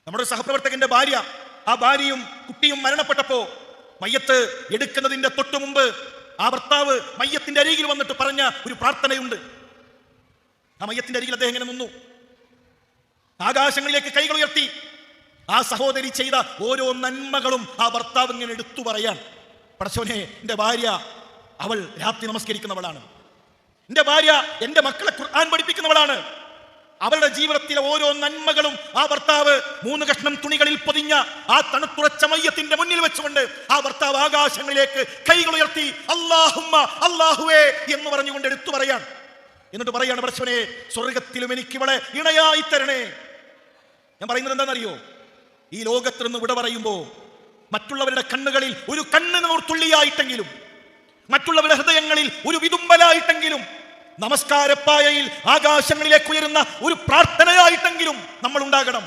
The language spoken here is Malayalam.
നമ്മുടെ സഹപ്രവർത്തകന്റെ ഭാര്യ, ആ ഭാര്യയും കുട്ടിയും മരണപ്പെട്ടപ്പോ മയ്യത്ത് എടുക്കുന്നതിന്റെ തൊട്ടു മുമ്പ് ആ ഭർത്താവ് മയ്യത്തിന്റെ അരികിൽ വന്നിട്ട് പറഞ്ഞ ഒരു പ്രാർത്ഥനയുണ്ട്. ആ മയ്യത്തിന്റെ അരികിൽ അദ്ദേഹം ഇങ്ങനെ നിന്നു, ആകാശങ്ങളിലേക്ക് കൈകൾ ഉയർത്തി. ആ സഹോദരി ചെയ്ത ഓരോ നന്മകളും ആ ഭർത്താവ് ഇങ്ങനെ എടുത്തു പറയാൻ. പടച്ചോനെ, എന്റെ ഭാര്യ അവൾ രാത്രി നമസ്കരിക്കുന്നവളാണ്, എന്റെ ഭാര്യ എന്റെ മക്കളെ ഖുർആൻ പഠിപ്പിക്കുന്നവളാണ്, അവളുടെ ജീവിതത്തിലെ ഓരോ നന്മകളും ആ ഭർത്താവ് 3 കഷ്ണം തുണികളിൽ പൊതിഞ്ഞ ആ തണുത്തുറച്ച മയ്യത്തിന്റെ മുന്നിൽ വെച്ചുകൊണ്ട് ആ ഭർത്താവ് ആകാശങ്ങളിലേക്ക് കൈകൾ ഉയർത്തി അല്ലാഹുമ്മ, അല്ലാഹുവേ എന്ന് പറഞ്ഞുകൊണ്ട് എടുത്തു പറയാൻ. എന്നിട്ട് പറയാണ്, പടച്ചോനെ, സ്വർഗത്തിലും എനിക്ക് ഇവളെ ഇണയായി തരണേ. ഞാൻ പറയുന്നത് എന്താണെന്നറിയോ? ഈ ലോകത്തിൽ നിന്ന് വിട പറയുമ്പോ മറ്റുള്ളവരുടെ കണ്ണുകളിൽ ഒരു കണ്ണുനൂർ തുള്ളിയായിട്ടെങ്കിലും, മറ്റുള്ളവരുടെ ഹൃദയങ്ങളിൽ ഒരു വിതുമ്പലായിട്ടെങ്കിലും, നമസ്കാരപ്പായയിൽ ആകാശങ്ങളിലേക്ക് ഉയരുന്ന ഒരു പ്രാർത്ഥനയായിട്ടെങ്കിലും നമ്മൾ ഉണ്ടാകണം.